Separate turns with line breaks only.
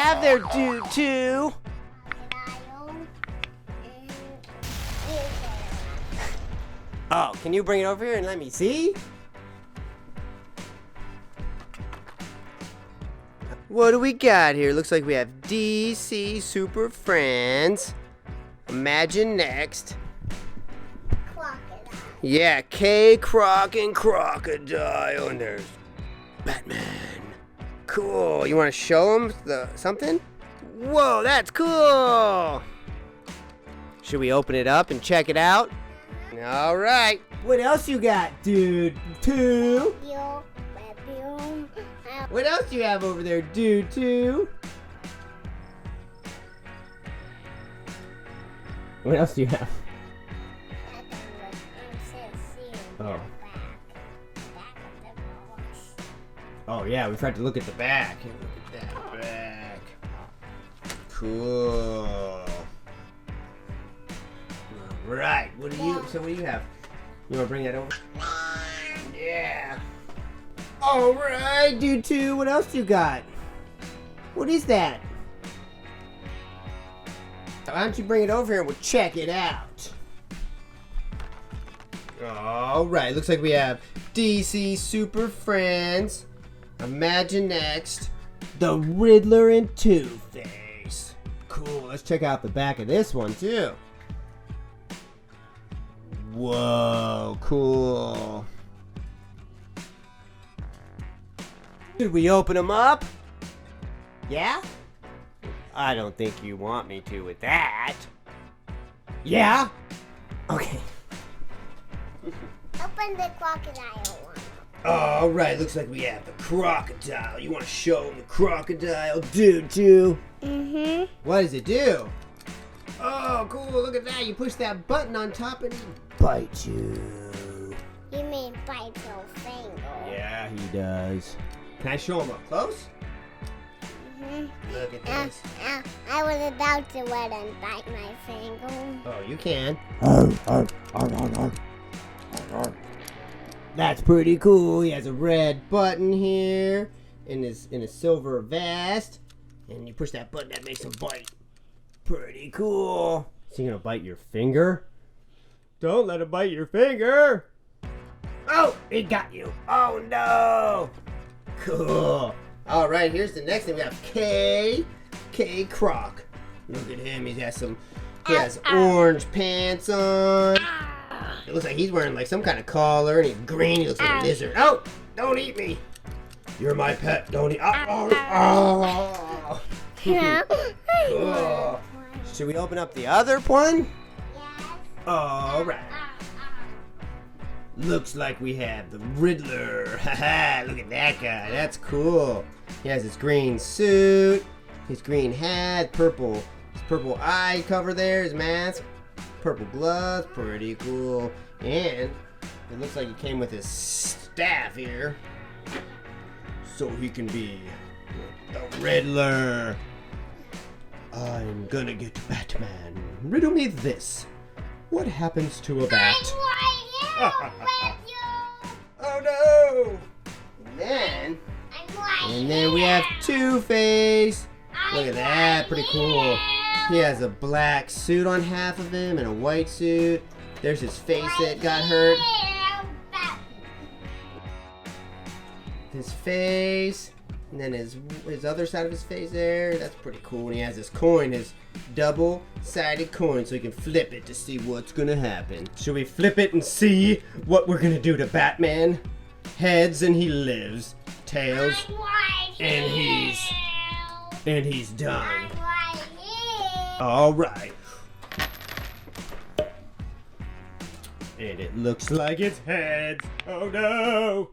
have there, dude, too? Oh, can you bring it over here and let me see? What do we got here? Looks like we have DC Super Friends, Imaginext.
Crocodile.
Yeah, Croc and Crocodile, and there's Batman. Cool. You want to show him something? Whoa, that's cool. Should we open it up and check it out? All right. What else you got, dude? Two. What else do you have over there, dude, too? What else do you have? Oh. Oh, yeah, we forgot to look at the back. Look at that back. Cool. All right. What do you have? You want to bring that over? Yeah. All right, dude, too. What else you got? What is that? Why don't you bring it over here and we'll check it out? All right, looks like we have DC Super Friends, Imaginext, the Riddler and Two Face. Cool. Let's check out the back of this one too. Whoa, cool. Should we open them up? Yeah? I don't think you want me to with that. Yeah? Okay.
Open the crocodile one.
Alright, looks like we have the crocodile. You want to show him the crocodile dude too?
Mm-hmm.
What does it do? Oh, cool, look at that. You push that button on top and he bites you.
You mean bite your finger?
Yeah, he does. Can I show him up close?
Mm-hmm.
Look at this.
I was about to let him bite my finger.
Oh, you can. That's pretty cool. He has a red button here in his silver vest, and you push that button that makes him bite. Pretty cool. Is he gonna bite your finger? Don't let him bite your finger. Oh, he got you. Oh no. Cool. All right, here's the next thing. We have Croc. Look at him. He has orange pants on. It looks like he's wearing like some kind of collar, and he's green. He looks like a lizard. Oh, don't eat me. You're my pet. Don't eat. Oh. Cool. Should we open up the other one?
Yes.
All right. Looks like we have the Riddler. Haha, look at that guy. That's cool. He has his green suit, his green hat, his purple eye cover there, his mask, purple gloves, pretty cool. And it looks like he came with his staff here, so he can be the Riddler. I'm gonna get Batman. Riddle me this. What happens to a bat? Oh no! And then we have Two Face. Look at that, pretty cool. He has a black suit on half of him and a white suit. There's his face that got hurt. His face, and then his other side of his face there. That's pretty cool. And he has his coin, his double-sided coin, so he can flip it to see what's gonna happen. Should we flip it and see what we're gonna do to Batman? Heads and he lives. Tails and he's done. All right. And it looks like it's heads. Oh no!